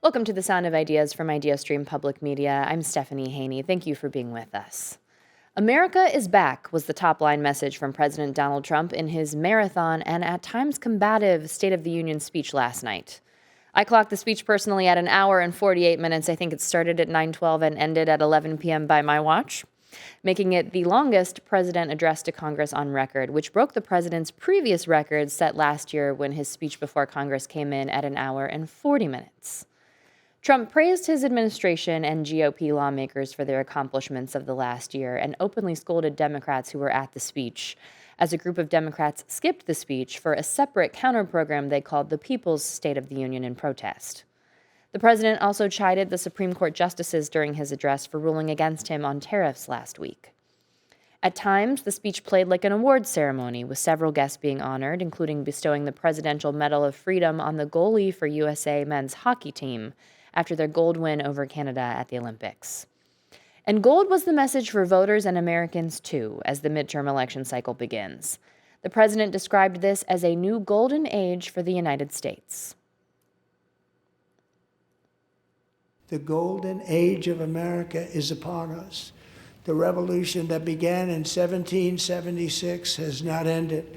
Welcome to the Sound of Ideas from IdeaStream Public Media. I'm Stephanie Haney. Thank you for being with us. America is back was the top-line message from President Donald Trump in his marathon and at times combative State of the Union speech last night. I clocked the speech personally at 1 hour and 48 minutes. I think it started at 9:12 and ended at 11 p.m. by my watch, making it the longest president address to Congress on record, which broke the president's previous record set last year when his speech before Congress came in at 1 hour and 40 minutes. Trump praised his administration and GOP lawmakers for their accomplishments of the last year and openly scolded Democrats who were at the speech, as a group of Democrats skipped the speech for a separate counter-program they called the People's State of the Union in protest. The president also chided the Supreme Court justices during his address for ruling against him on tariffs last week. At times, the speech played like an awards ceremony, with several guests being honored, including bestowing the Presidential Medal of Freedom on the goalie for USA men's hockey team after their gold win over Canada at the Olympics. And gold was the message for voters and Americans, too, as the midterm election cycle begins. The president described this as a new golden age for the United States. The golden age of America is upon us. The revolution that began in 1776 has not ended.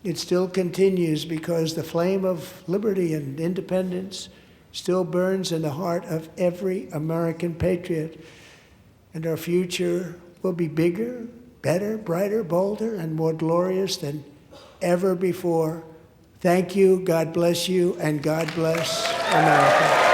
It still continues because the flame of liberty and independence still burns in the heart of every American patriot. And our future will be bigger, better, brighter, bolder, and more glorious than ever before. Thank you, God bless you, and God bless America.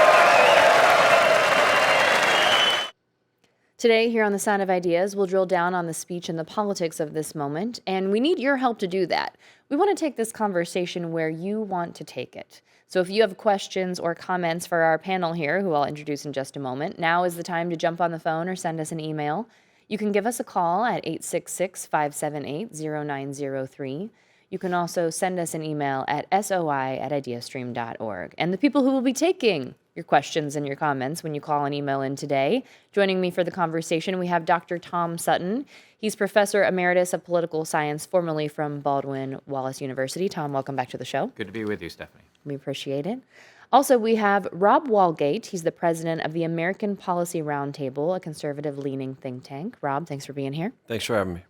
Today, here on The Sound of Ideas, we'll drill down on the speech and the politics of this moment, and we need your help to do that. We want to take this conversation where you want to take it. So if you have questions or comments for our panel here, who I'll introduce in just a moment, now is the time to jump on the phone or send us an email. You can give us a call at 866-578-0903. You can also send us an email at soi@ideastream.org. And the people who will be taking your questions and your comments when you call and email in today. Joining me for the conversation, we have Dr. Tom Sutton. He's Professor Emeritus of Political Science, formerly from Baldwin Wallace University. Tom, welcome back to the show. Good to be with you, Stephanie. We appreciate it. Also, we have Rob Walgate. He's the president of the American Policy Roundtable, a conservative-leaning think tank. Rob, thanks for being here. Thanks for having me.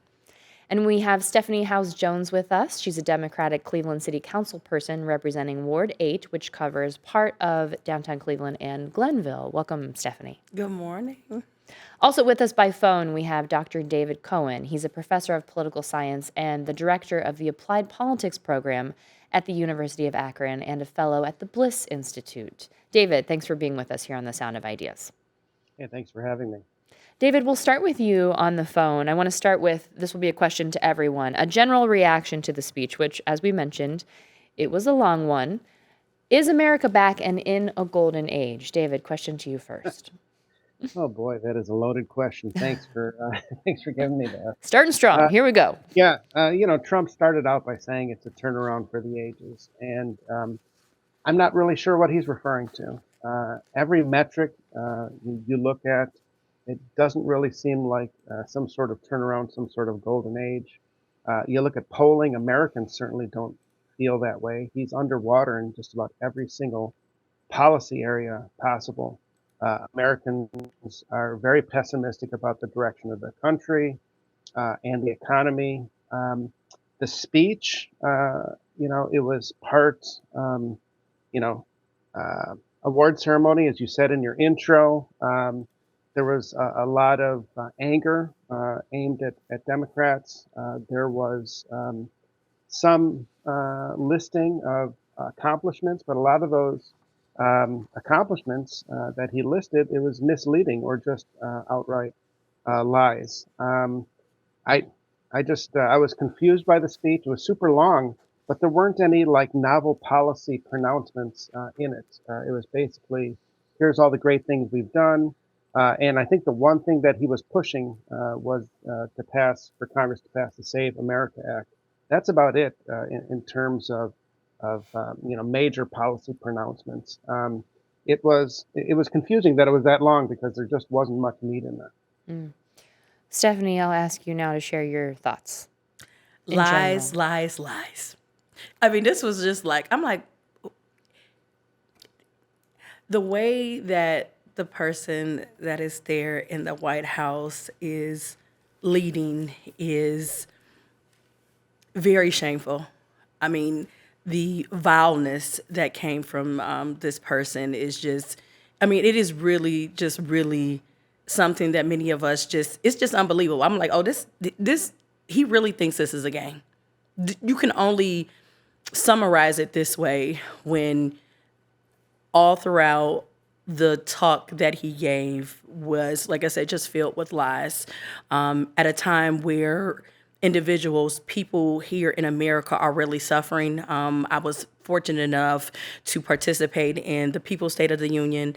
And we have Stephanie Howes-Jones with us. She's a Democratic Cleveland City Council person representing Ward 8, which covers part of downtown Cleveland and Glenville. Welcome, Stephanie. Good morning. Also with us by phone, we have Dr. David Cohen. He's a professor of political science and the director of the Applied Politics program at the University of Akron and a fellow at the Bliss Institute. David, thanks for being with us here on The Sound of Ideas. Yeah, thanks for having me. David, we'll start with you on the phone. I want to start with, this will be a question to everyone, a general reaction to the speech, which, as we mentioned, it was a long one. Is America back and in a golden age? David, question to you first. Oh boy, that is a loaded question. Thanks for giving me that. Starting strong. Here we go. Yeah, Trump started out by saying it's a turnaround for the ages, and I'm not really sure what he's referring to. Every metric you look at, it doesn't really seem like some sort of turnaround, some sort of golden age. You look at polling, Americans certainly don't feel that way. He's underwater in just about every single policy area possible. Americans are very pessimistic about the direction of the country and the economy. The speech, it was part, award ceremony, as you said in your intro. There was a lot of anger aimed at Democrats. There was some listing of accomplishments, but a lot of those accomplishments that he listed, it was misleading or just outright lies. I was confused by the speech. It was super long, but there weren't any like novel policy pronouncements in it. It was basically, here's all the great things we've done. And I think the one thing that he was pushing was for Congress to pass the Save America Act. That's about it in terms of major policy pronouncements. It was confusing that it was that long because there just wasn't much meat in there. Mm. Stephanie, I'll ask you now to share your thoughts. Lies, lies, lies. I mean, this was just like, I'm like, The way that the person that is there in the White House is leading is very shameful. I mean, the vileness that came from this person is just, I mean, it is really something that many of us it's just unbelievable. I'm like, oh, this, he really thinks this is a game. You can only summarize it this way when all throughout the talk that he gave was, like I said, just filled with lies at a time where individuals, people here in America are really suffering. I was fortunate enough to participate in the People's State of the Union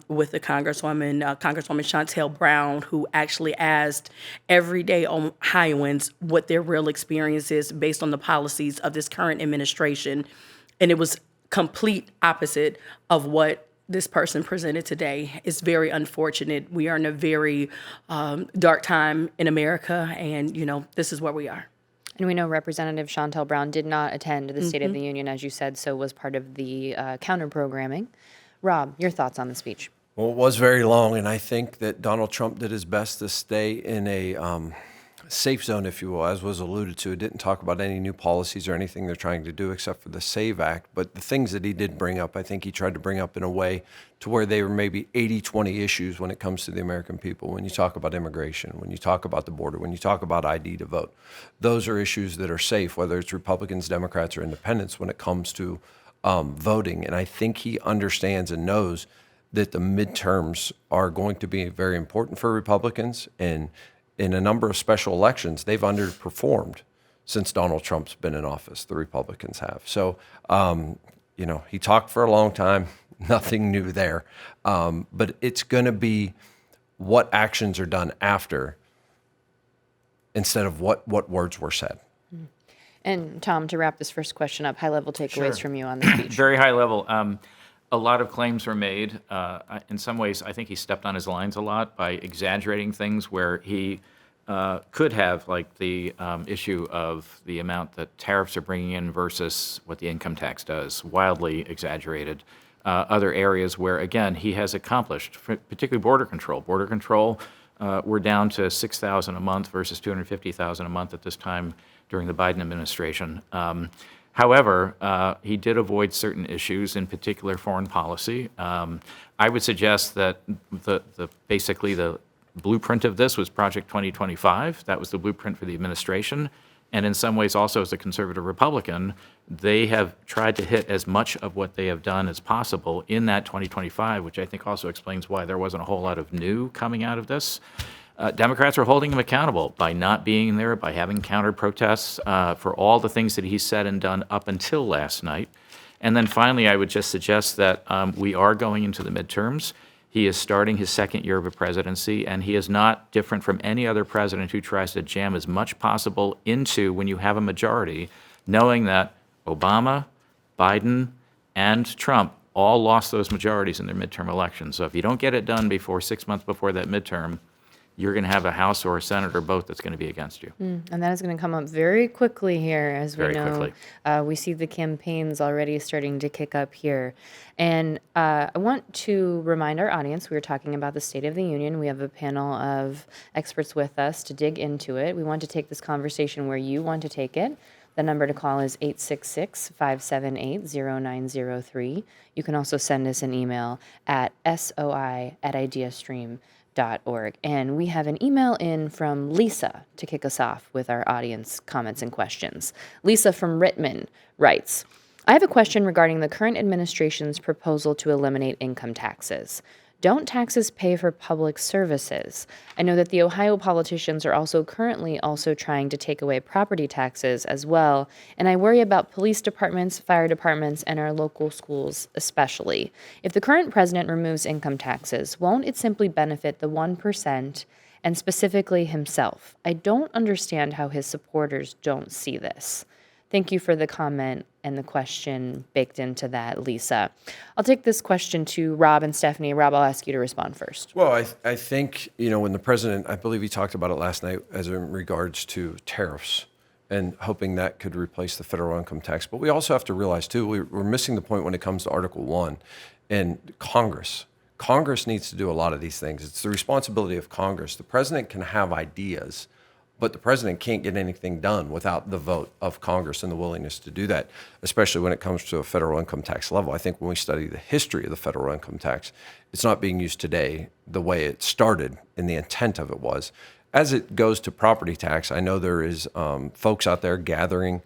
with the Congresswoman Shontel Brown, who actually asked everyday Ohioans what their real experience is based on the policies of this current administration. And it was complete opposite of what this person presented today. It's very unfortunate. We are in a very dark time in America, and this is where we are. And we know Representative Shontel Brown did not attend the State of the Union, as you said, so was part of the counter-programming. Rob, your thoughts on the speech? Well, it was very long, and I think that Donald Trump did his best to stay in a safe zone, if you will, as was alluded to. It didn't talk about any new policies or anything they're trying to do except for the SAVE Act. But the things that he did bring up, I think he tried to bring up in a way to where they were maybe 80-20 issues when it comes to the American people. When you talk about immigration, when you talk about the border, when you talk about ID to vote, those are issues that are safe, whether it's Republicans, Democrats, or independents when it comes to voting. And I think he understands and knows that the midterms are going to be very important for Republicans, and in a number of special elections, they've underperformed since Donald Trump's been in office. The Republicans have. So, he talked for a long time, nothing new there. But it's going to be what actions are done after instead of what words were said. And Tom, to wrap this first question up, high-level takeaways from you on the speech. Very high level. A lot of claims were made. In some ways, I think he stepped on his lines a lot by exaggerating things where he could have, like the issue of the amount that tariffs are bringing in versus what the income tax does, wildly exaggerated. Other areas where, again, he has accomplished, particularly border control. Border control, we're down to $6,000 a month versus $250,000 a month at this time during the Biden administration. However, he did avoid certain issues, in particular foreign policy. I would suggest that basically the blueprint of this was Project 2025. That was the blueprint for the administration. And in some ways also as a conservative Republican, they have tried to hit as much of what they have done as possible in that 2025, which I think also explains why there wasn't a whole lot of new coming out of this. Democrats are holding him accountable by not being there, by having counter-protests for all the things that he said and done up until last night. And then finally, I would just suggest that we are going into the midterms. He is starting his second year of a presidency, and he is not different from any other president who tries to jam as much possible into when you have a majority, knowing that Obama, Biden, and Trump all lost those majorities in their midterm elections. So if you don't get it done before 6 months before that midterm, you're going to have a House or a Senate or both that's going to be against you. And that is going to come up very quickly here, as we Very know. quickly. We see the campaigns already starting to kick up here. And I want to remind our audience, we were talking about the State of the Union. We have a panel of experts with us to dig into it. We want to take this conversation where you want to take it. The number to call is 866-578-0903. You can also send us an email at soi@ideastream.org. And we have an email in from Lisa to kick us off with our audience comments and questions. Lisa from Rittman writes, I have a question regarding the current administration's proposal to eliminate income taxes. Don't taxes pay for public services? I know that the Ohio politicians are also currently trying to take away property taxes as well, and I worry about police departments, fire departments, and our local schools especially. If the current president removes income taxes, won't it simply benefit the 1% and specifically himself? I don't understand how his supporters don't see this. Thank you for the comment and the question baked into that, Lisa. I'll take this question to Rob and Stephanie. Rob, I'll ask you to respond first. Well, I think, when the president, I believe he talked about it last night as in regards to tariffs and hoping that could replace the federal income tax. But we also have to realize, too, we're missing the point when it comes to Article 1. And Congress needs to do a lot of these things. It's the responsibility of Congress. The president can have ideas, but the president can't get anything done without the vote of Congress and the willingness to do that, especially when it comes to a federal income tax level. I think when we study the history of the federal income tax, it's not being used today the way it started and the intent of it was. As it goes to property tax, I know there is folks out there gathering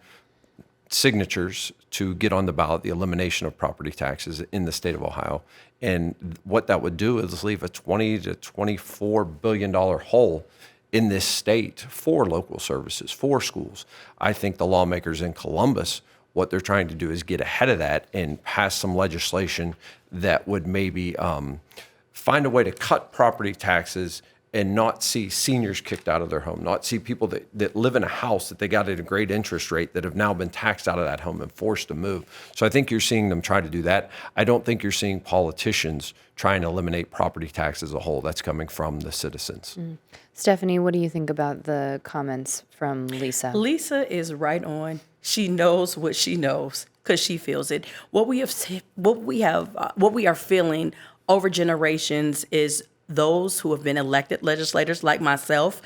signatures to get on the ballot the elimination of property taxes in the state of Ohio. And what that would do is leave a $20 to $24 billion hole in this state for local services, for schools. I think the lawmakers in Columbus, what they're trying to do is get ahead of that and pass some legislation that would maybe find a way to cut property taxes and not see seniors kicked out of their home, not see people that live in a house that they got at a great interest rate that have now been taxed out of that home and forced to move. So I think you're seeing them try to do that. I don't think you're seeing politicians trying to eliminate property tax as a whole. That's coming from the citizens. Stephanie, what do you think about the comments from Lisa? Lisa is right on. She knows what she knows because she feels it. What we are feeling over generations is those who have been elected legislators like myself,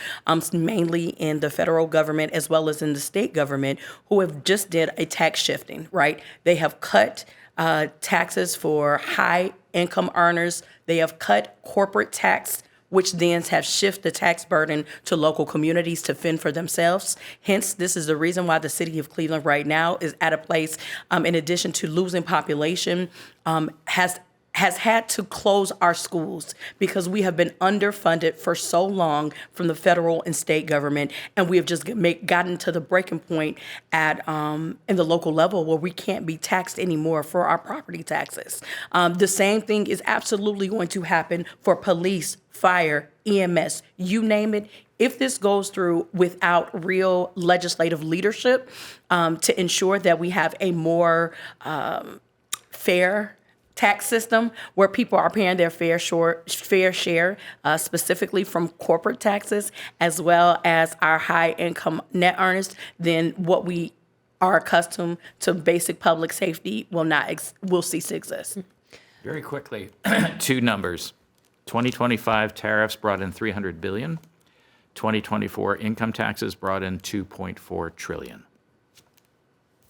mainly in the federal government as well as in the state government, who have just did a tax shifting, right? They have cut taxes for high income earners. They have cut corporate tax, which then have shifted the tax burden to local communities to fend for themselves. Hence, this is the reason why the city of Cleveland right now is at a place, in addition to losing population, has had to close our schools because we have been underfunded for so long from the federal and state government, and we have just gotten to the breaking point at in the local level where we can't be taxed anymore for our property taxes. The same thing is absolutely going to happen for police, fire, EMS, you name it. If this goes through without real legislative leadership to ensure that we have a more fair tax system where people are paying their fair share, specifically from corporate taxes, as well as our high income net earners, then what we are accustomed to basic public safety will cease to exist. Very quickly, two numbers. 2025 tariffs brought in $300 billion. 2024 income taxes brought in $2.4 trillion.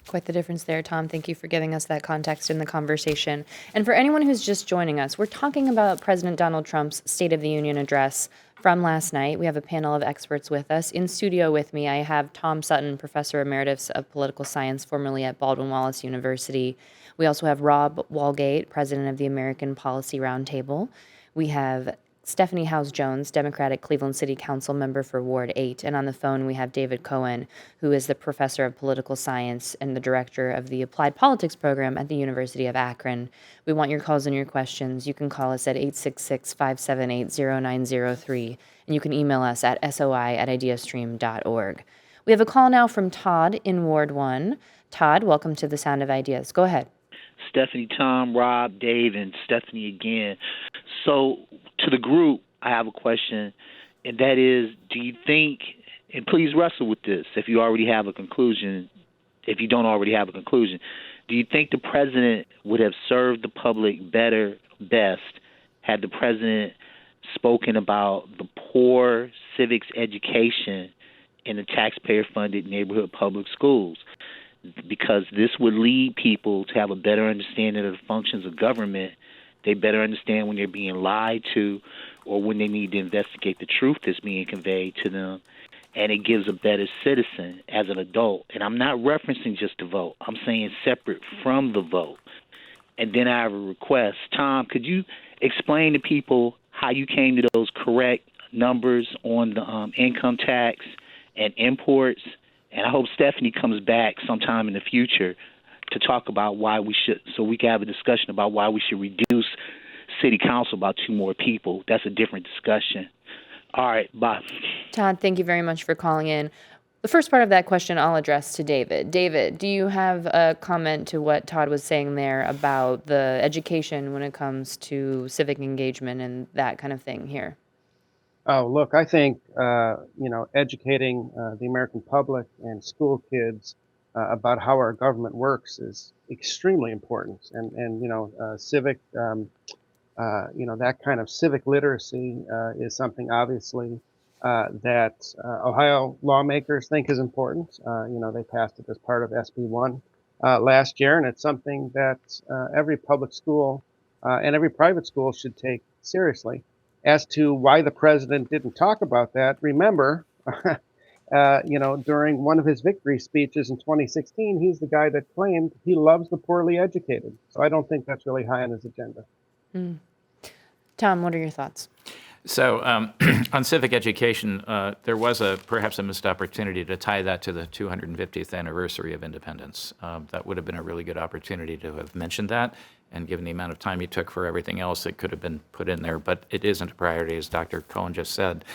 Quite the difference there, Tom. Thank you for giving us that context in the conversation. And for anyone who's just joining us, we're talking about President Donald Trump's State of the Union address from last night. We have a panel of experts with us. In studio with me, I have Tom Sutton, Professor Emeritus of Political Science, formerly at Baldwin-Wallace University. We also have Rob Walgate, President of the American Policy Roundtable. We have Stephanie Howes-Jones, Democratic Cleveland City Council member for Ward 8. And on the phone, we have David Cohen, who is the professor of political science and the director of the Applied Politics program at the University of Akron. We want your calls and your questions. You can call us at 866-578-0903, and you can email us at soi@ideastream.org. We have a call now from Todd in Ward 1. Todd, welcome to The Sound of Ideas. Go ahead. Stephanie, Tom, Rob, Dave, and Stephanie again. So to the group, I have a question, and that is, do you think, and please wrestle with this if you already have a conclusion, if you don't already have a conclusion, do you think the president would have served the public best had the president spoken about the poor civics education in the taxpayer-funded neighborhood public schools? Because this would lead people to have a better understanding of the functions of government. They better understand when they're being lied to or when they need to investigate the truth that's being conveyed to them. And it gives a better citizen as an adult. And I'm not referencing just the vote. I'm saying separate from the vote. And then I have a request. Tom, could you explain to people how you came to those correct numbers on the income tax and imports? And I hope Stephanie comes back sometime in the future to talk about why we should, so we can have a discussion about why we should reduce city council by 2 more people. That's a different discussion. All right, bye. Todd, thank you very much for calling in. The first part of that question I'll address to David. David, do you have a comment to what Todd was saying there about the education when it comes to civic engagement and that kind of thing here? Oh, look, I think, educating the American public and school kids about how our government works is extremely important. And civic, that kind of civic literacy is something obviously that Ohio lawmakers think is important. They passed it as part of SB1 last year, and it's something that every public school and every private school should take seriously. As to why the president didn't talk about that, remember, during one of his victory speeches in 2016, he's the guy that claimed he loves the poorly educated. So I don't think that's really high on his agenda. Tom, what are your thoughts? So on civic education, there was perhaps a missed opportunity to tie that to the 250th anniversary of independence. That would have been a really good opportunity to have mentioned that. And given the amount of time he took for everything else, it could have been put in there. But it isn't a priority, as Dr. Cohen just said.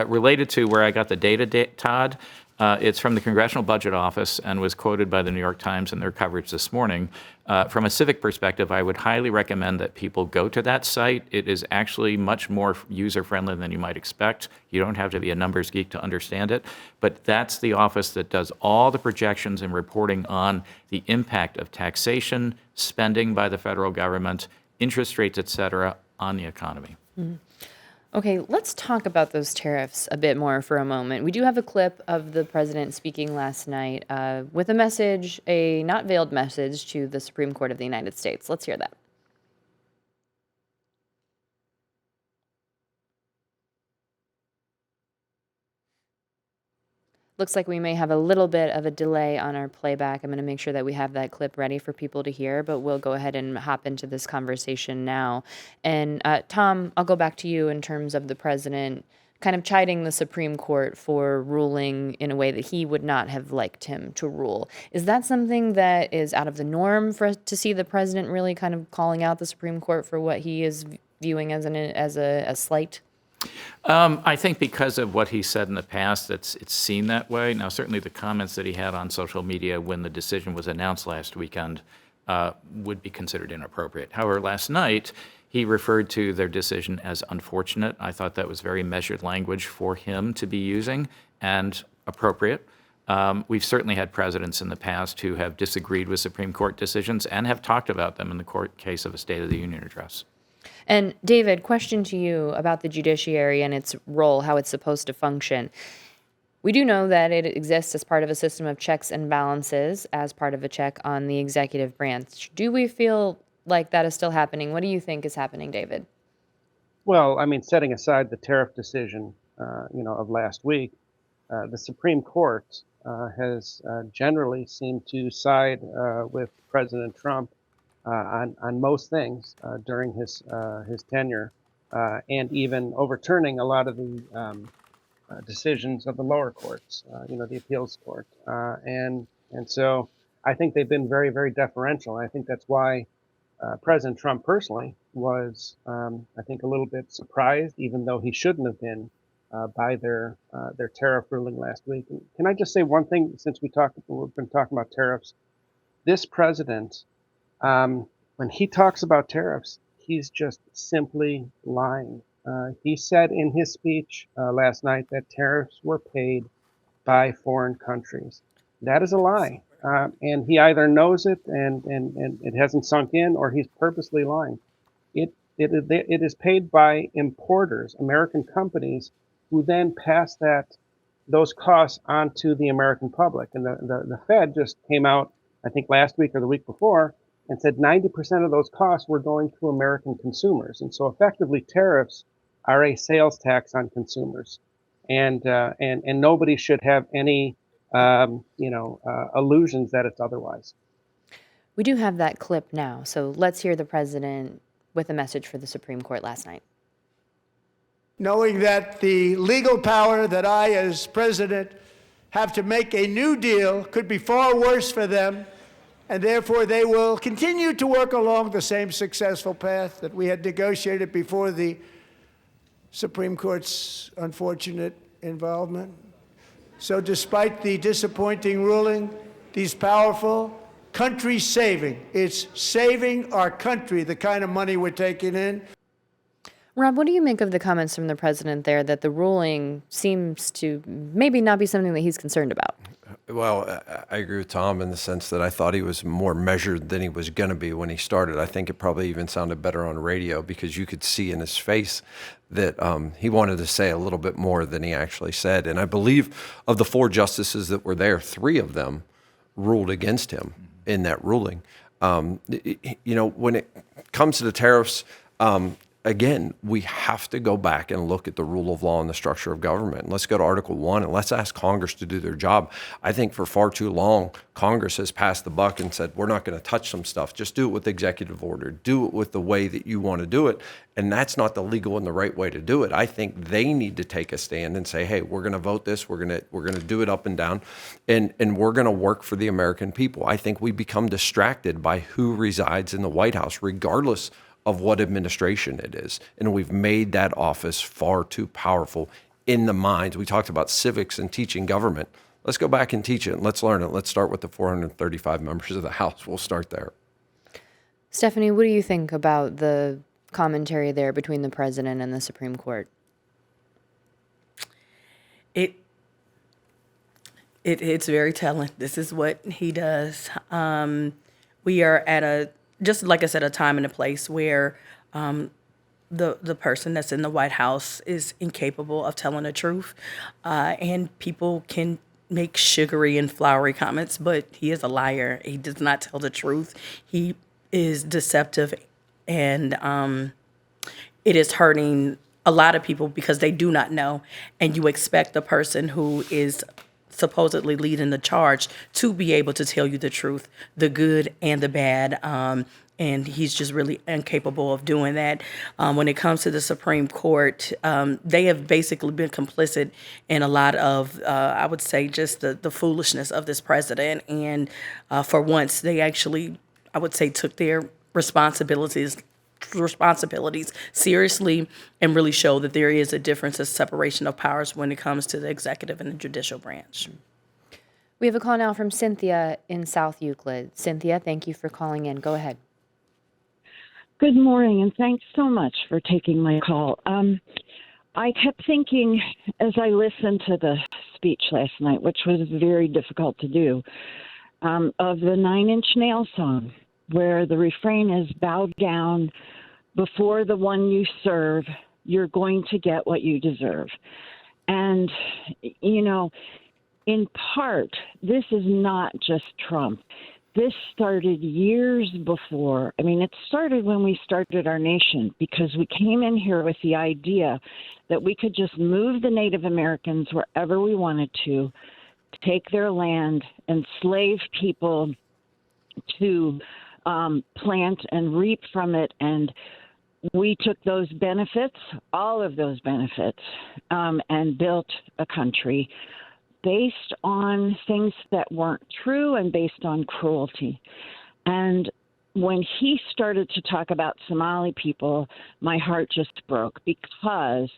Related to where I got the data, Todd, it's from the Congressional Budget Office and was quoted by the New York Times in their coverage this morning. From a civic perspective, I would highly recommend that people go to that site. It is actually much more user-friendly than you might expect. You don't have to be a numbers geek to understand it. But that's the office that does all the projections and reporting on the impact of taxation, spending by the federal government, interest rates, et cetera, on the economy. Okay, let's talk about those tariffs a bit more for a moment. We do have a clip of the president speaking last night with a message, a not veiled message to the Supreme Court of the United States. Let's hear that. Looks like we may have a little bit of a delay on our playback. I'm going to make sure that we have that clip ready for people to hear, but we'll go ahead and hop into this conversation now. And Tom, I'll go back to you in terms of the president kind of chiding the Supreme Court for ruling in a way that he would not have liked him to rule. Is that something that is out of the norm for us to see the president really kind of calling out the Supreme Court for what he is viewing as a slight? I think because of what he said in the past, it's seen that way. Now, certainly the comments that he had on social media when the decision was announced last weekend would be considered inappropriate. However, last night, he referred to their decision as unfortunate. I thought that was very measured language for him to be using and appropriate. We've certainly had presidents in the past who have disagreed with Supreme Court decisions and have talked about them in the court case of a State of the Union address. And David, question to you about the judiciary and its role, how it's supposed to function. We do know that it exists as part of a system of checks and balances, as part of a check on the executive branch. Do we feel like that is still happening? What do you think is happening, David? Well, I mean, setting aside the tariff decision, of last week, the Supreme Court has generally seemed to side with President Trump on most things during his tenure, and even overturning a lot of the decisions of the lower courts, the appeals court, and so I think they've been very, very deferential. And I think that's why President Trump personally was, I think, a little bit surprised, even though he shouldn't have been, by their tariff ruling last week. And can I just say one thing, since we've been talking about tariffs? This president, when he talks about tariffs, he's just simply lying. He said in his speech last night that tariffs were paid by foreign countries. That is a lie. And he either knows it and it hasn't sunk in, or he's purposely lying. It is paid by importers, American companies, who then pass those costs onto the American public. And the Fed just came out, I think last week or the week before, and said 90% of those costs were going to American consumers. And so effectively tariffs are a sales tax on consumers. And nobody should have any illusions that it's otherwise. We do have that clip now, so let's hear the president with a message for the Supreme Court last night. Knowing that the legal power that I, as president, have to make a new deal could be far worse for them, and therefore they will continue to work along the same successful path that we had negotiated before the Supreme Court's unfortunate involvement. So despite the disappointing ruling, these powerful, country-saving, it's saving our country, the kind of money we're taking in. Rob, what do you make of the comments from the president there that the ruling seems to maybe not be something that he's concerned about? Well, I agree with Tom in the sense that I thought he was more measured than he was going to be when he started. I think it probably even sounded better on radio because you could see in his face that he wanted to say a little bit more than he actually said. And I believe of the 4 justices that were there, 3 of them ruled against him in that ruling. When it comes to the tariffs, again, we have to go back and look at the rule of law and the structure of government. And let's go to Article 1 and let's ask Congress to do their job. I think for far too long, Congress has passed the buck and said, we're not going to touch some stuff. Just do it with the executive order. Do it with the way that you want to do it. And that's not the legal and the right way to do it. I think they need to take a stand and say, hey, we're going to vote this. We're going to do it up and down. And we're going to work for the American people. I think we become distracted by who resides in the White House, regardless of what administration it is. And we've made that office far too powerful in the minds. We talked about civics and teaching government. Let's go back and teach it and let's learn it. Let's start with the 435 members of the House. We'll start there. Stephanie, what do you think about the commentary there between the president and the Supreme Court? It's very telling. This is what he does. We are at just like I said, a time and a place where the person that's in the White House is incapable of telling the truth, and people can make sugary and flowery comments, but he is a liar. He does not tell the truth. He is deceptive, and it is hurting a lot of people because they do not know, and you expect the person who is supposedly leading the charge to be able to tell you the truth, the good and the bad. And he's just really incapable of doing that. When it comes to the Supreme Court, they have basically been complicit in a lot of, I would say, just the foolishness of this president. And for once, they actually, I would say, took their responsibilities seriously and really show that there is a difference, a separation of powers when it comes to the executive and the judicial branch. We have a call now from Cynthia in South Euclid. Cynthia, thank you for calling in. Go ahead. Good morning, and thanks so much for taking my call. I kept thinking as I listened to the speech last night, which was very difficult to do, of the Nine Inch Nails song, where the refrain is bow down before the one you serve, you're going to get what you deserve. And, in part, this is not just Trump. This started years before. I mean, it started when we started our nation because we came in here with the idea that we could just move the Native Americans wherever we wanted to, take their land, enslave people to plant and reap from it. And we took those benefits, all of those benefits, and built a country based on things that weren't true and based on cruelty. And when he started to talk about Somali people, my heart just broke because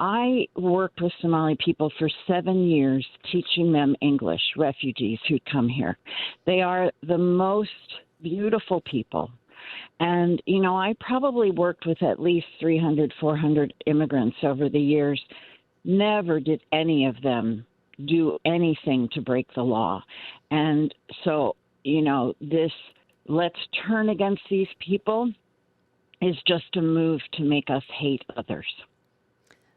I worked with Somali people for 7 years teaching them English, refugees who'd come here. They are the most beautiful people. And, I probably worked with at least 300, 400 immigrants over the years. Never did any of them do anything to break the law. And so, this let's turn against these people is just a move to make us hate others.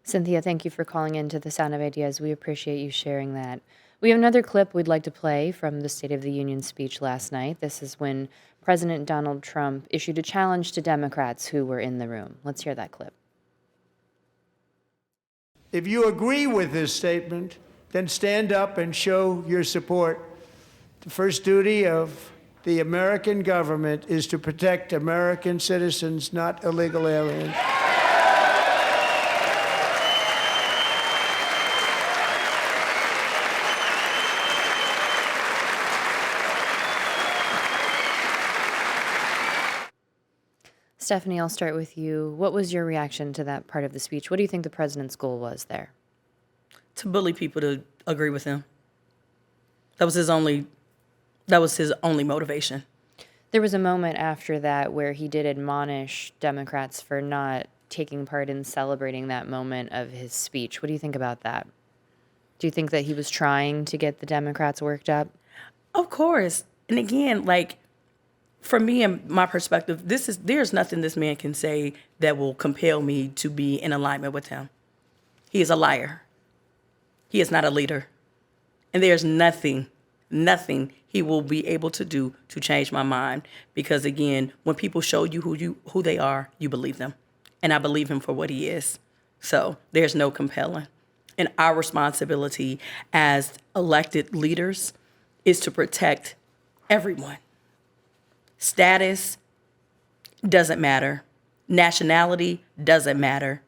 Cynthia, thank you for calling into the Sound of Ideas. We appreciate you sharing that. We have another clip we'd like to play from the State of the Union speech last night. This is when President Donald Trump issued a challenge to Democrats who were in the room. Let's hear that clip. If you agree with this statement, then stand up and show your support. The first duty of the American government is to protect American citizens, not illegal aliens. Stephanie, I'll start with you. What was your reaction to that part of the speech? What do you think the president's goal was there? To bully people to agree with him. That was his only motivation. There was a moment after that where he did admonish Democrats for not taking part in celebrating that moment of his speech. What do you think about that? Do you think that he was trying to get the Democrats worked up? Of course. And again, like for me and my perspective, there's nothing this man can say that will compel me to be in alignment with him. He is a liar. He is not a leader. And there's nothing he will be able to do to change my mind. Because again, when people show you who they are, you believe them. And I believe him for what he is. So there's no compelling. And our responsibility as elected leaders is to protect everyone. Status doesn't matter. Nationality doesn't matter.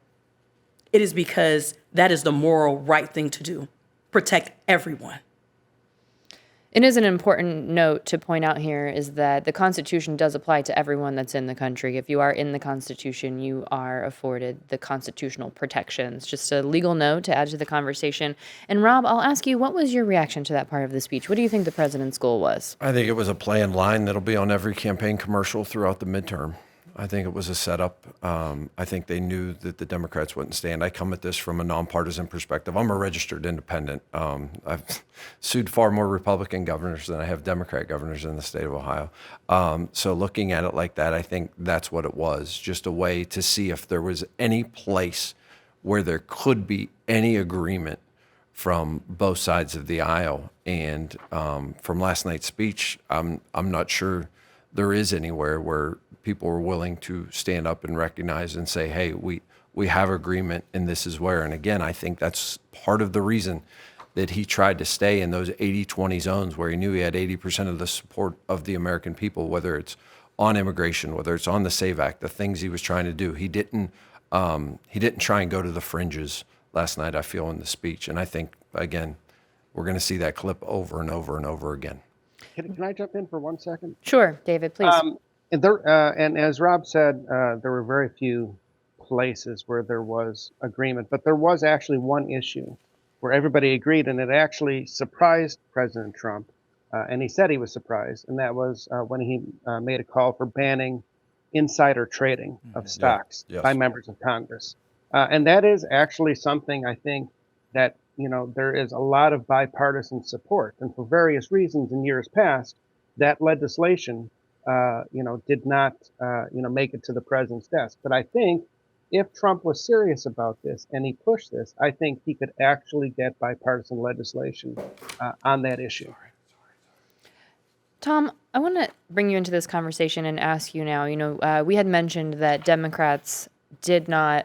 It is because that is the moral right thing to do. Protect everyone. It is an important note to point out here is that the Constitution does apply to everyone that's in the country. If you are in the Constitution, you are afforded the constitutional protections. Just a legal note to add to the conversation. And Rob, I'll ask you, what was your reaction to that part of the speech? What do you think the president's goal was? I think it was a planned line that'll be on every campaign commercial throughout the midterm. I think it was a setup. I think they knew that the Democrats wouldn't stand. I come at this from a nonpartisan perspective. I'm a registered independent. I've sued far more Republican governors than I have Democrat governors in the state of Ohio. So looking at it like that, I think that's what it was, just a way to see if there was any place where there could be any agreement from both sides of the aisle. And from last night's speech, I'm not sure there is anywhere where people are willing to stand up and recognize and say, hey, we have agreement and this is where. And again, I think that's part of the reason that he tried to stay in those 80-20 zones where he knew he had 80% of the support of the American people, whether it's on immigration, whether it's on the SAVE Act, the things he was trying to do. He didn't try and go to the fringes last night, I feel, in the speech. And I think, again, we're going to see that clip over and over and over again. Can I jump in for 1 second? Sure, David, please. And as Rob said, there were very few places where there was agreement, but there was actually one issue where everybody agreed, and it actually surprised President Trump, and he said he was surprised, and that was when he made a call for banning insider trading of stocks by members of Congress. And that is actually something I think that, there is a lot of bipartisan support, and for various reasons in years past, that legislation did not, make it to the president's desk. But I think if Trump was serious about this and he pushed this, I think he could actually get bipartisan legislation on that issue. Tom, I want to bring you into this conversation and ask you now, we had mentioned that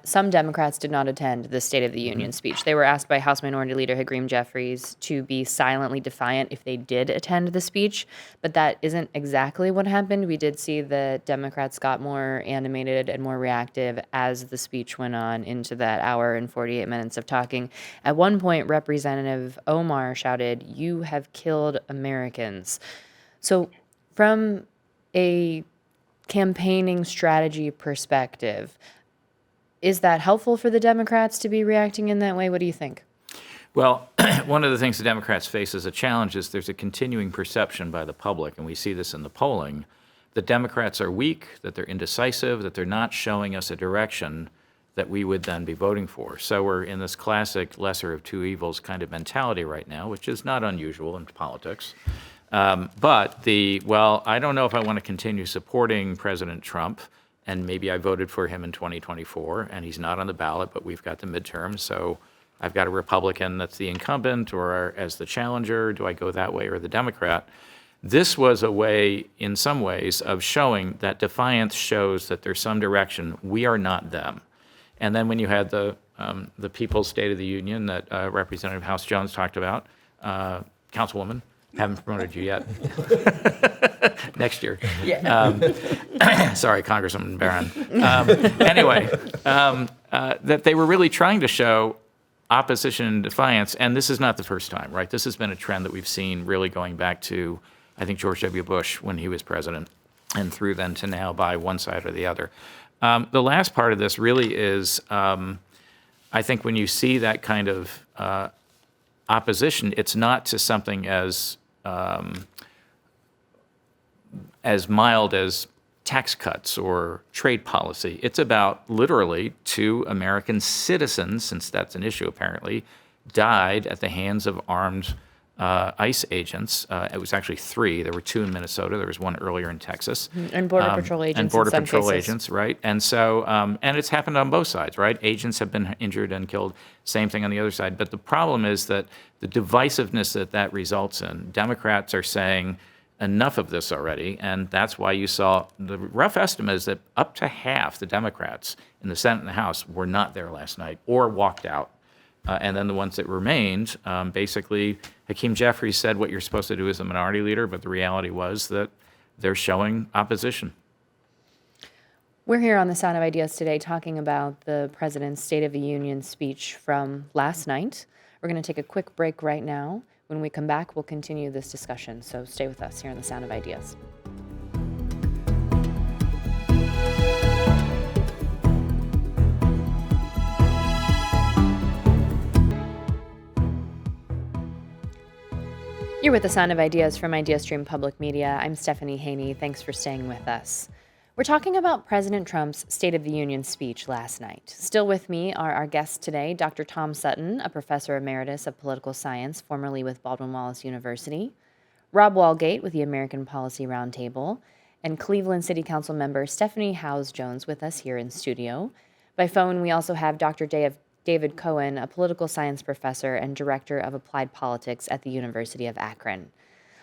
some Democrats did not attend the State of the Union speech. They were asked by House Minority Leader Hakeem Jeffries to be silently defiant if they did attend the speech, but that isn't exactly what happened. We did see the Democrats got more animated and more reactive as the speech went on into that hour and 48 minutes of talking. At one point, Representative Omar shouted, "You have killed Americans." So from a campaigning strategy perspective, is that helpful for the Democrats to be reacting in that way? What do you think? Well, one of the things the Democrats face as a challenge is there's a continuing perception by the public, and we see this in the polling, that Democrats are weak, that they're indecisive, that they're not showing us a direction that we would then be voting for. So we're in this classic lesser of two evils kind of mentality right now, which is not unusual in politics. But I don't know if I want to continue supporting President Trump, and maybe I voted for him in 2024, and he's not on the ballot, but we've got the midterms, so I've got a Republican that's the incumbent or as the challenger. Do I go that way or the Democrat? This was a way, in some ways, of showing that defiance shows that there's some direction. We are not them. And then when you had the People's State of the Union that Representative House Jones talked about, Councilwoman, haven't promoted you yet. Next year. Yeah. Sorry, Congressman Barron. That they were really trying to show opposition and defiance, and this is not the first time, right? This has been a trend that we've seen really going back to, I think, George W. Bush when he was president, and through then to now by one side or the other. The last part of this really is, I think when you see that kind of opposition, it's not to something as mild as tax cuts or trade policy. It's about literally to American citizens, since that's an issue apparently, died at the hands of armed ICE agents. It was actually 3. There were 2 in Minnesota. There was 1 earlier in Texas. And Border Patrol agents And Border in some Patrol cases. agents, right? And so, and it's happened on both sides, right? Agents have been injured and killed. Same thing on the other side. But the problem is that the divisiveness that results in, Democrats are saying enough of this already, and that's why you saw the rough estimate is that up to half the Democrats in the Senate and the House were not there last night or walked out. And then the ones that remained, basically, Hakeem Jeffries said what you're supposed to do as a minority leader, but the reality was that they're showing opposition. We're here on The Sound of Ideas today talking about the President's State of the Union speech from last night. We're going to take a quick break right now. When we come back, we'll continue this discussion, so stay with us here on The Sound of Ideas. You're with The Sound of Ideas from IdeaStream Public Media. I'm Stephanie Haney. Thanks for staying with us. We're talking about President Trump's State of the Union speech last night. Still with me are our guests today, Dr. Tom Sutton, a professor emeritus of political science, formerly with Baldwin Wallace University, Rob Walgate with the American Policy Roundtable, and Cleveland City Council member Stephanie Howes-Jones with us here in studio. By phone, we also have Dr. David Cohen, a political science professor and director of applied politics at the University of Akron.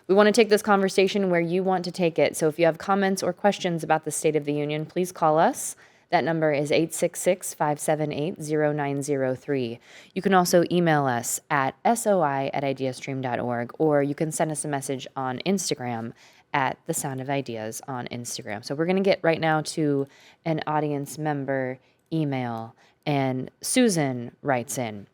We want to take this conversation where you want to take it, so if you have comments or questions about the State of the Union, please call us. That number is 866-578-0903. You can also email us at soi@ideastream.org, or you can send us a message on Instagram at The Sound of Ideas on Instagram. So we're going to get right now to an audience member email. And Susan writes in,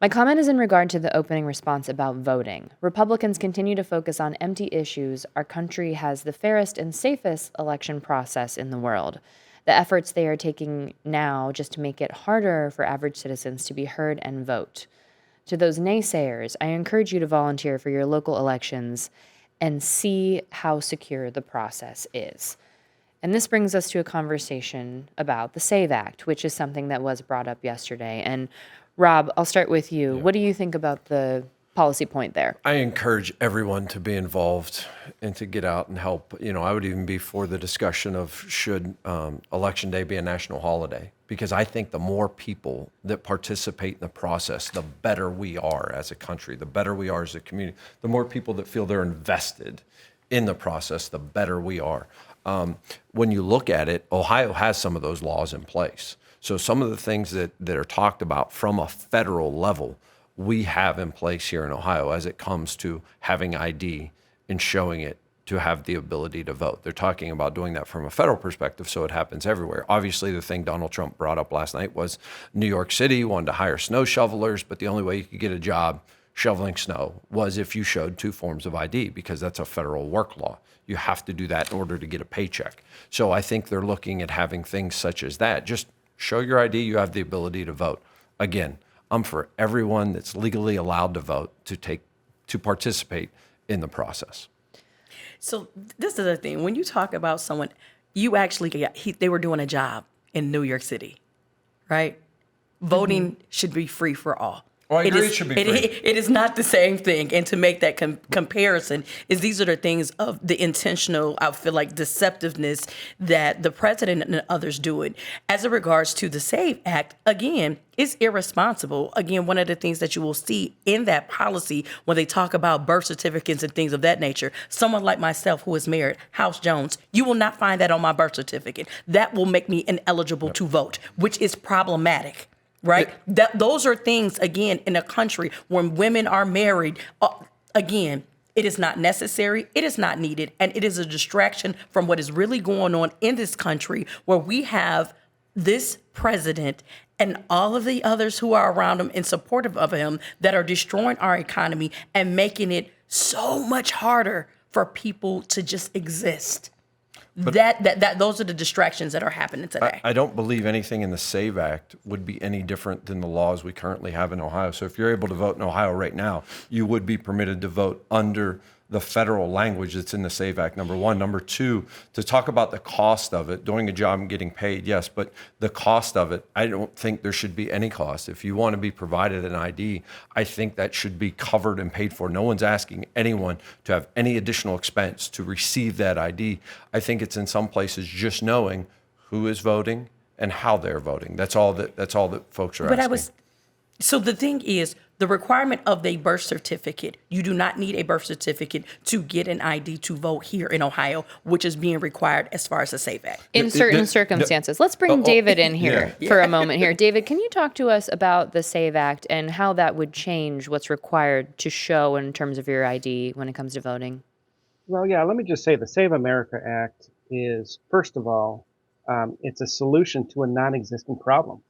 my comment is in regard to the opening response about voting. Republicans continue to focus on empty issues. Our country has the fairest and safest election process in the world. The efforts they are taking now just to make it harder for average citizens to be heard and vote. To those naysayers, I encourage you to volunteer for your local elections and see how secure the process is. And this brings us to a conversation about the SAVE Act, which is something that was brought up yesterday. And Rob, I'll start with you. What do you think about the policy point there? I encourage everyone to be involved and to get out and help. You know, I would even be for the discussion of should Election Day be a national holiday, because I think the more people that participate in the process, the better we are as a country, the better we are as a community. The more people that feel they're invested in the process, the better we are. When you look at it, Ohio has some of those laws in place. So some of the things that are talked about from a federal level, we have in place here in Ohio as it comes to having ID and showing it to have the ability to vote. They're talking about doing that from a federal perspective, so it happens everywhere. Obviously, the thing Donald Trump brought up last night was New York City wanted to hire snow shovelers, but the only way you could get a job shoveling snow was if you showed 2 forms of ID, because that's a federal work law. You have to do that in order to get a paycheck. So I think they're looking at having things such as that. Just show your ID, you have the ability to vote. Again, I'm for everyone that's legally allowed to vote to participate in the process. So this is the thing. When you talk about someone, you actually they were doing a job in New York City, right? Voting should be free for all. Well, I agree it should be free. It is not the same thing. And to make that comparison, these are the things of the intentional, I feel like, deceptiveness that the president and others do it. As it regards to the SAVE Act, again, it's irresponsible. Again, one of the things that you will see in that policy when they talk about birth certificates and things of that nature, someone like myself who is married, Howes-Jones, you will not find that on my birth certificate. That will make me ineligible to vote, which is problematic. Right? Those are things, again, in a country when women are married, again, it is not necessary, it is not needed, and it is a distraction from what is really going on in this country, where we have this president and all of the others who are around him and supportive of him that are destroying our economy and making it so much harder for people to just exist. Those are the distractions that are happening today. I don't believe anything in the SAVE Act would be any different than the laws we currently have in Ohio. So if you're able to vote in Ohio right now, you would be permitted to vote under the federal language that's in the SAVE Act, number one. Number two, to talk about the cost of it, doing a job and getting paid, yes, but the cost of it, I don't think there should be any cost. If you want to be provided an ID, I think that should be covered and paid for. No one's asking anyone to have any additional expense to receive that ID. I think it's in some places just knowing who is voting and how they're voting. That's all that folks are asking. So the thing is, the requirement of the birth certificate, you do not need a birth certificate to get an ID to vote here in Ohio, which is being required as far as the SAVE Act. In certain circumstances. Let's bring David in here for a moment here. David, can you talk to us about the SAVE Act and how that would change what's required to show in terms of your ID when it comes to voting? Well, yeah, let me just say the Save America Act is, first of all, it's a solution to a non-existent problem.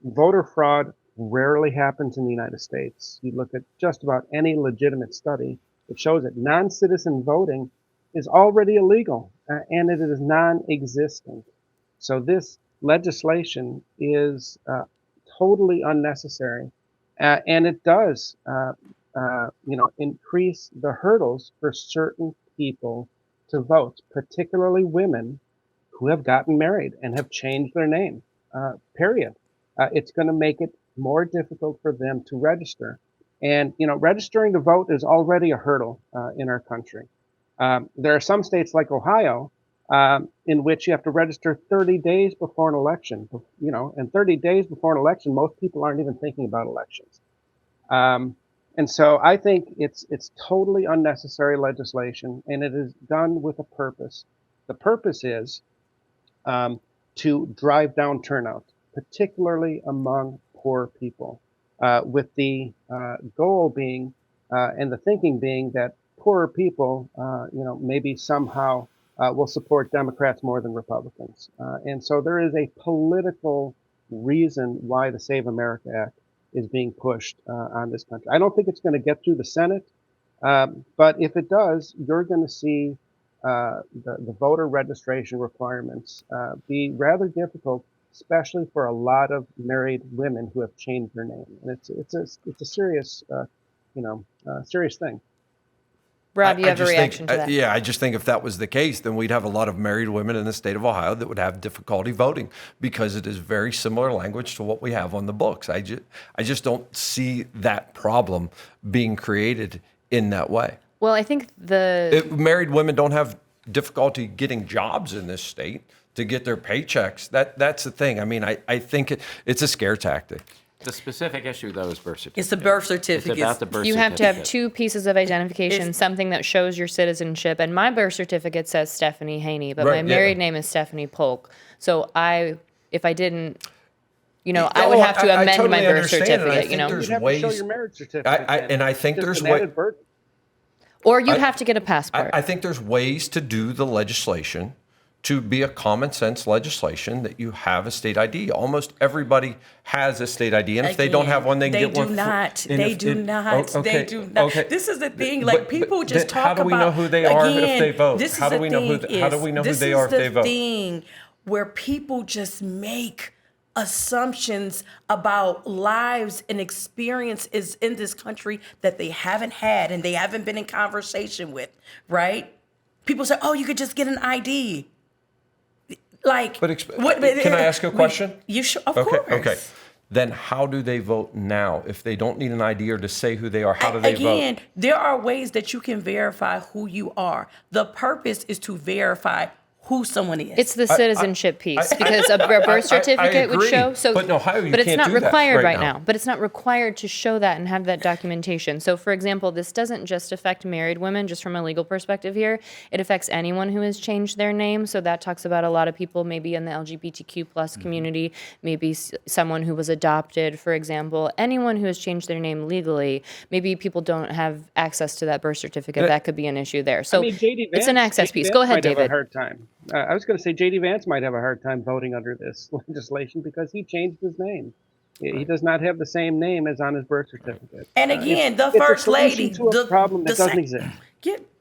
Voter fraud rarely happens in the United States. You look at just about any legitimate study, it shows that non-citizen voting is already illegal and it is non-existent. So this legislation is totally unnecessary, and it does, increase the hurdles for certain people to vote, particularly women who have gotten married and have changed their name. Period. It's going to make it more difficult for them to register. And, registering to vote is already a hurdle in our country. There are some states like Ohio in which you have to register 30 days before an election, and 30 days before an election, most people aren't even thinking about elections. And so I think it's totally unnecessary legislation, and it is done with a purpose. The purpose is to drive down turnout, particularly among poor people, with the goal being and the thinking being that poorer people, maybe somehow will support Democrats more than Republicans. And so there is a political reason why the Save America Act is being pushed on this country. I don't think it's going to get through the Senate, but if it does, you're going to see the voter registration requirements be rather difficult, especially for a lot of married women who have changed their name. And it's a serious, serious thing. Rob, you have a reaction to that? Yeah, I just think if that was the case, then we'd have a lot of married women in the state of Ohio that would have difficulty voting because it is very similar language to what we have on the books. I just don't see that problem being created in that way. Well, I think married women don't have difficulty getting jobs in this state to get their paychecks. That's the thing. I mean, I think it's a scare tactic. The specific issue, though, is birth certificate. It's the birth certificate. It's about the birth certificate. You have to have two pieces of identification, something that shows your citizenship. And my birth certificate says Stephanie Haney, but my married name is Stephanie Polk. So if I didn't, I would have to amend totally my birth understand, certificate. You'd have to show your marriage certificate. I think Just there's an added burden. Or you'd have to get a passport. I think there's ways to do the legislation to be a common sense legislation that you have a state ID. Almost everybody has a state ID, and if they don't have one, they can get one. They do not. Okay. This is the thing. Like, people just talk about. How do we know who they are if they vote? How do we know who they are if they vote? This is the thing where people just make assumptions about lives and experiences in this country that they haven't had and they haven't been in conversation with, right? People say, "Oh, you could just get an ID." Like, can I ask a question? You should, of course. Okay. Then how do they vote now? If they don't need an ID or to say who they are, how do they vote? Again, there are ways that you can verify who you are. The purpose is to verify who someone is. It's the citizenship piece because a birth certificate would show. So, but in Ohio, you but it's can't not do that required right now. But it's not required to show that and have that documentation. So, for example, this doesn't just affect married women, just from a legal perspective here. It affects anyone who has changed their name. So that talks about a lot of people, maybe in the LGBTQ plus community, maybe someone who was adopted, for example. Anyone who has changed their name legally, maybe people don't have access to that birth certificate. That could be an issue there. So it's an access piece. Go ahead, David. Have a hard time. I was going to say J.D. Vance might have a hard time voting under this legislation because he changed his name. He does not have the same name as on his birth certificate. And again, the first lady, to a problem that doesn't exist.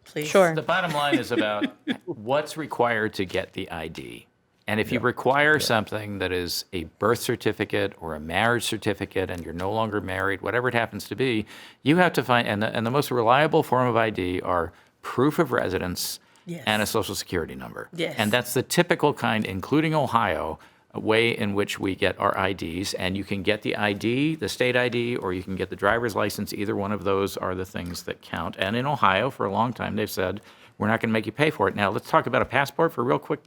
Please. Sure. The bottom line is about what's required to get the ID. And if you require something that is a birth certificate or a marriage certificate and you're no longer married, whatever it happens to be, you have to find, and the most reliable form of ID are proof of residence Yes. and a social security number. Yes. And that's the typical kind, including Ohio, a way in which we get our IDs. And you can get the ID, the state ID, or you can get the driver's license. Either one of those are the things that count. And in Ohio, for a long time, they've said, we're not going to make you pay for it. Now, let's talk about a passport for real quick.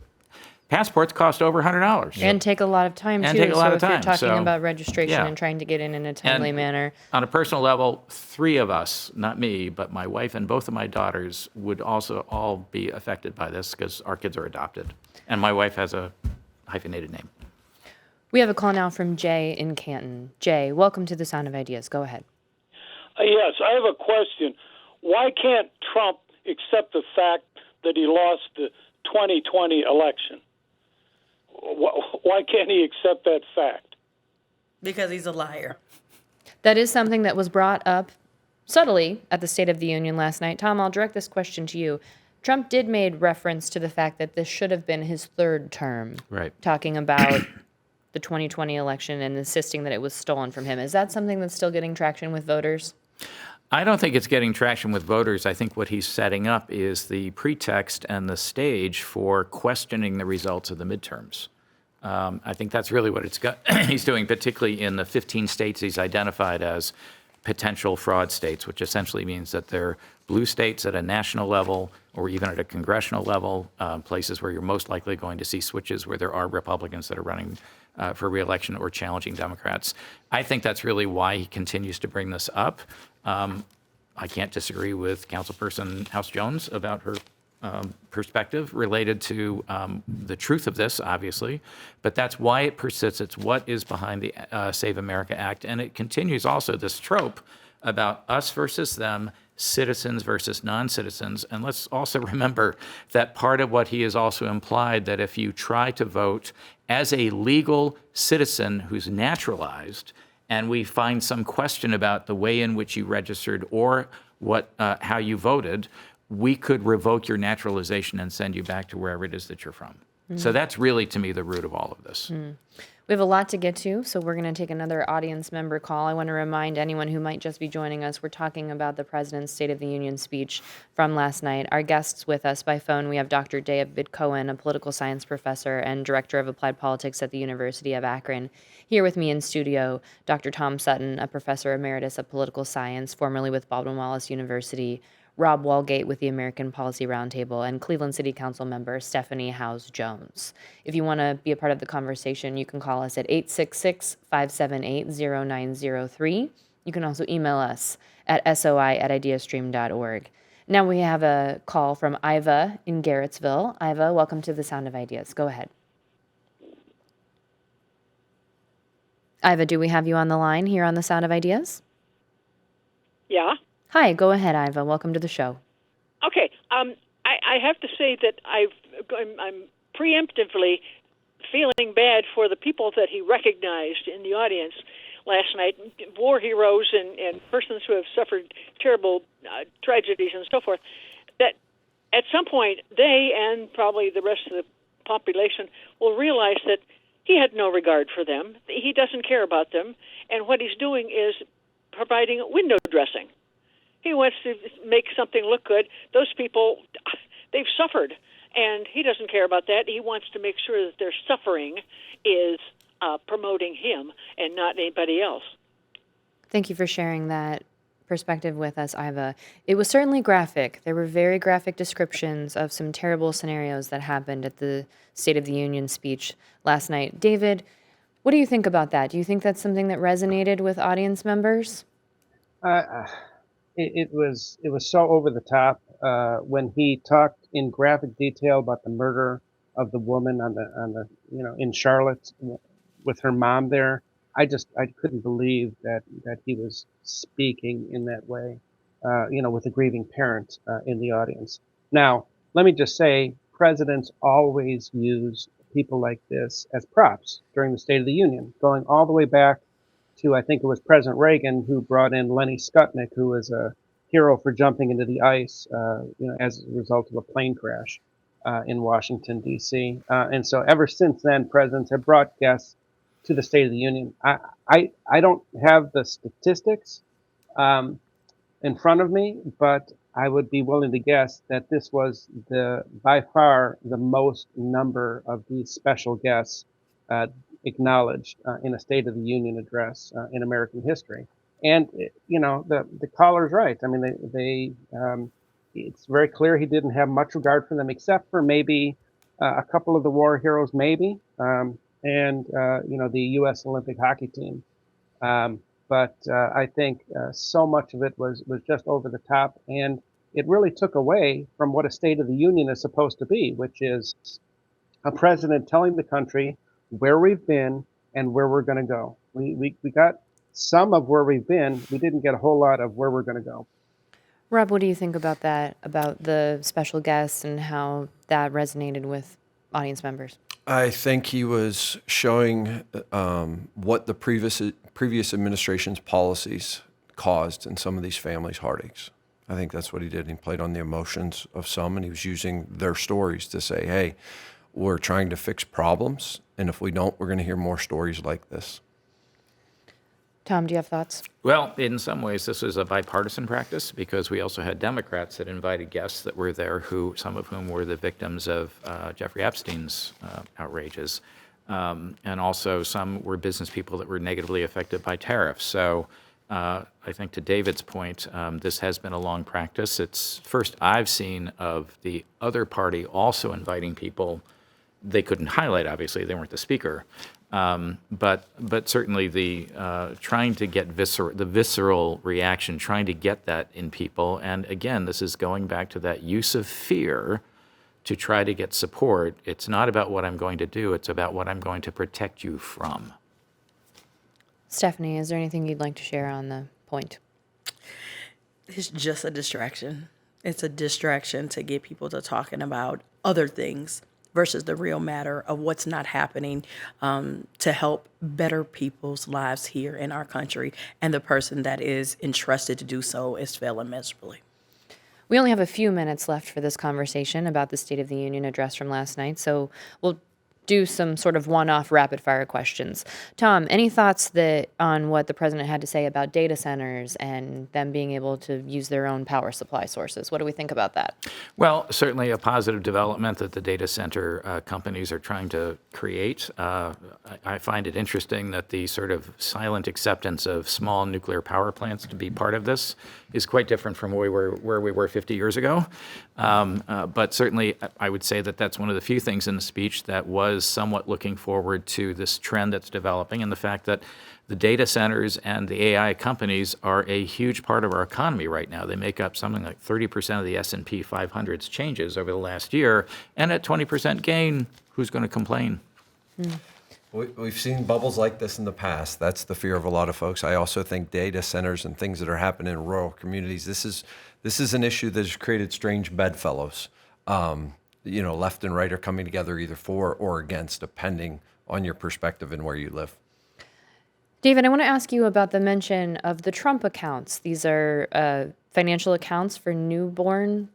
Passports cost over $100. And take a lot of time, And too. take a lot so of if you're time, talking so, about registration yeah. and trying to get in a timely And manner. On a personal level, 3 of us, not me, but my wife and both of my daughters would also all be affected by this because our kids are adopted. And my wife has a hyphenated name. We have a call now from Jay in Canton. Jay, welcome to the Sound of Ideas. Go ahead. Yes, I have a question. Why can't Trump accept the fact that he lost the 2020 election? Why can't he accept that fact? Because he's a liar. That is something that was brought up subtly at the State of the Union last night. Tom, I'll direct this question to you. Trump did make reference to the fact that this should have been his 3rd term. Right. Talking about the 2020 election and insisting that it was stolen from him. Is that something that's still getting traction with voters? I don't think it's getting traction with voters. I think what he's setting up is the pretext and the stage for questioning the results of the midterms. I think that's really what he's doing, particularly in the 15 states he's identified as potential fraud states, which essentially means that they're blue states at a national level or even at a congressional level, places where you're most likely going to see switches where there are Republicans that are running for re-election or challenging Democrats. I think that's really why he continues to bring this up. I can't disagree with Councilperson House Jones about her perspective related to the truth of this, obviously, but that's why it persists. It's what is behind the Save America Act, and it continues also this trope about us versus them, citizens versus non-citizens. And let's also remember that part of what he has also implied that if you try to vote as a legal citizen who's naturalized, and we find some question about the way in which you registered or how you voted, we could revoke your naturalization and send you back to wherever it is that you're from. So that's really, to me, the root of all of this. We have a lot to get to, so we're going to take another audience member call. I want to remind anyone who might just be joining us, we're talking about the President's State of the Union speech from last night. Our guests with us by phone, we have Dr. David Cohen, a political science professor and director of applied politics at the University of Akron. Here with me in studio, Dr. Tom Sutton, a professor emeritus of political science, formerly with Baldwin Wallace University, Rob Walgate with the American Policy Roundtable, and Cleveland City Council member Stephanie Howes Jones. If you want to be a part of the conversation, you can call us at 866-578-0903. You can also email us at soi@ideastream.org. Now we have a call from Iva in Garrettsville. Iva, welcome to the Sound of Ideas. Go ahead. Iva, do we have you on the line here on the Sound of Ideas? Yeah. Hi, go ahead, Iva. Welcome to the show. Okay. I have to say that I'm preemptively feeling bad for the people that he recognized in the audience last night, war heroes and persons who have suffered terrible tragedies and so forth, that at some point they and probably the rest of the population will realize that he had no regard for them. He doesn't care about them. And what he's doing is providing window dressing. He wants to make something look good. Those people, they've suffered, and he doesn't care about that. He wants to make sure that their suffering is promoting him and not anybody else. Thank you for sharing that perspective with us, Iva. It was certainly graphic. There were very graphic descriptions of some terrible scenarios that happened at the State of the Union speech last night. David, what do you think about that? Do you think that's something that resonated with audience members? It was so over the top when he talked in graphic detail about the murder of the woman on the in Charlotte with her mom there. I couldn't believe that he was speaking in that way, with a grieving parent in the audience. Now, let me just say, presidents always use people like this as props during the State of the Union, going all the way back to, I think it was President Reagan who brought in Lenny Skutnik, who was a hero for jumping into the ice, as a result of a plane crash. in Washington, D.C. And so ever since then, presidents have brought guests to the State of the Union. I don't have the statistics in front of me, but I would be willing to guess that this was by far the most number of these special guests acknowledged in a State of the Union address in American history. And the caller's right. I mean, it's very clear he didn't have much regard for them, except for maybe a couple of the war heroes, maybe, and the U.S. Olympic hockey team. But I think so much of it was just over the top, and it really took away from what a State of the Union is supposed to be, which is a president telling the country where we've been and where we're going to go. We got some of where we've been. We didn't get a whole lot of where we're going to go. Rob, what do you think about that, about the special guests and how that resonated with audience members? I think he was showing what the previous administration's policies caused in some of these families' heartaches. I think that's what he did. He played on the emotions of some, and he was using their stories to say, hey, we're trying to fix problems, and if we don't, we're going to hear more stories like this. Tom, do you have thoughts? Well, in some ways, this was a bipartisan practice because we also had Democrats that invited guests that were there, some of whom were the victims of Jeffrey Epstein's outrages. And also some were business people that were negatively affected by tariffs. So I think to David's point, this has been a long practice. It's first I've seen of the other party also inviting people. They couldn't highlight, obviously, they weren't the speaker. But certainly the trying to get the visceral reaction, trying to get that in people. And again, this is going back to that use of fear to try to get support. It's not about what I'm going to do. It's about what I'm going to protect you from. Stephanie, is there anything you'd like to share on the point? It's just a distraction. It's a distraction to get people to talking about other things versus the real matter of what's not happening to help better people's lives here in our country. And the person that is entrusted to do so is failing miserably. We only have a few minutes left for this conversation about the State of the Union address from last night, so we'll do some sort of one-off rapid-fire questions. Tom, any thoughts on what the president had to say about data centers and them being able to use their own power supply sources? What do we think about that? Well, certainly a positive development that the data center companies are trying to create. I find it interesting that the sort of silent acceptance of small nuclear power plants to be part of this is quite different from where we were 50 years ago. But certainly, I would say that that's one of the few things in the speech that was somewhat looking forward to this trend that's developing, and the fact that the data centers and the AI companies are a huge part of our economy right now. They make up something like 30% of the S&P 500's changes over the last year, and at 20% gain, who's going to complain? We've seen bubbles like this in the past. That's the fear of a lot of folks. I also think data centers and things that are happening in rural communities, this is an issue that has created strange bedfellows. Left and right are coming together either for or against, depending on your perspective and where you live. David, I want to ask you about the mention of the Trump accounts. These are financial accounts for newborn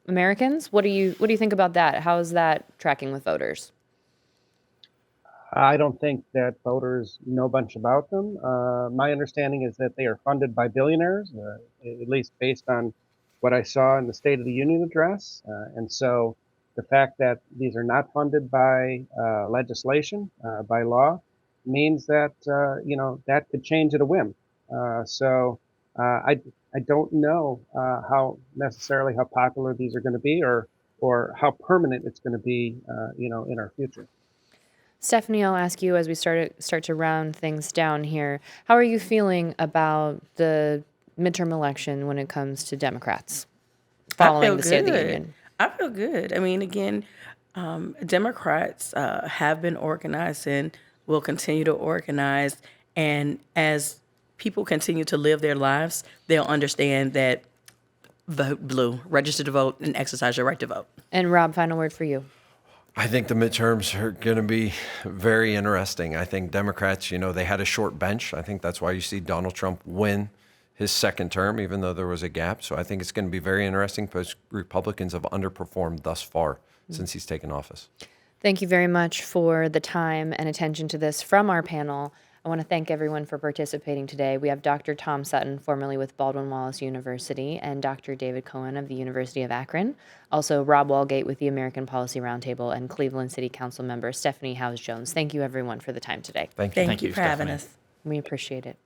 Americans. What do you think about that? How is that tracking with voters? I don't think that voters know a bunch about them. My understanding is that they are funded by billionaires, at least based on what I saw in the State of the Union address. And so the fact that these are not funded by legislation, by law, means that, that could change at a whim. So I don't know how popular these are going to be or how permanent it's going to be, in our future. Stephanie, I'll ask you as we start to round things down here. How are you feeling about the midterm election when it comes to Democrats following the State of the Union? I feel good. I mean, again, Democrats have been organizing, will continue to organize, and as people continue to live their lives, they'll understand that vote blue, register to vote, and exercise your right to vote. And Rob, final word for you. I think the midterms are going to be very interesting. I think Democrats, they had a short bench. I think that's why you see Donald Trump win his second term, even though there was a gap. So I think it's going to be very interesting because Republicans have underperformed thus far since he's taken office. Thank you very much for the time and attention to this from our panel. I want to thank everyone for participating today. We have Dr. Tom Sutton, formerly with Baldwin Wallace University, and Dr. David Cohen of the University of Akron. Also, Rob Walgate with the American Policy Roundtable, and Cleveland City Council member Stephanie Howes-Jones. Thank you, everyone, for the time today. Thank you. Thank you for having Stephanie. us. We appreciate it.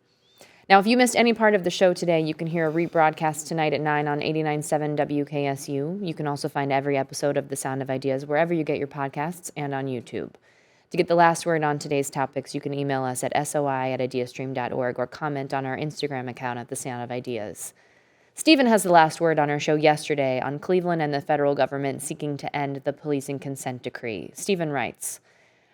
Now, if you missed any part of the show today, you can hear a rebroadcast tonight at 9 on 89.7 WKSU. You can also find every episode of The Sound of Ideas wherever you get your podcasts and on YouTube. To get the last word on today's topics, you can email us at soi@ideastream.org or comment on our Instagram account at The Sound of Ideas. Stephen has the last word on our show yesterday on Cleveland and the federal government seeking to end the policing consent decree. Stephen writes,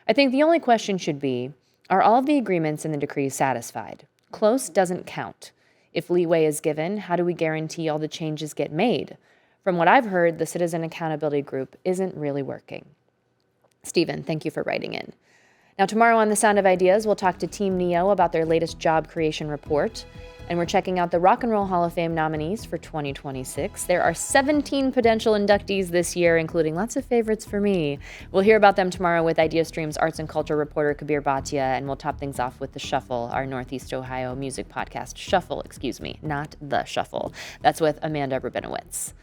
I think the only question should be, are all of the agreements in the decree satisfied? Close doesn't count. If leeway is given, how do we guarantee all the changes get made? From what I've heard, the Citizen Accountability Group isn't really working. Stephen, thank you for writing in. Now, tomorrow on The Sound of Ideas, we'll talk to Team Neo about their latest job creation report. And we're checking out the Rock and Roll Hall of Fame nominees for 2026. There are 17 potential inductees this year, including lots of favorites for me. We'll hear about them tomorrow with IdeaStream's arts and culture reporter Kabir Bhatia, and we'll top things off with The Shuffle, our Northeast Ohio music podcast. Shuffle, not The Shuffle. That's with Amanda Rabinowitz.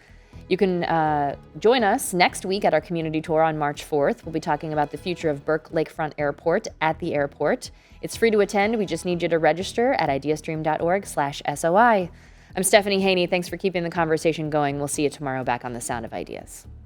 You can join us next week at our community tour on March 4th. We'll be talking about the future of Burke Lakefront Airport at the airport. It's free to attend. We just need you to register at ideastream.org/SOI. I'm Stephanie Haney. Thanks for keeping the conversation going. We'll see you tomorrow back on The Sound of Ideas.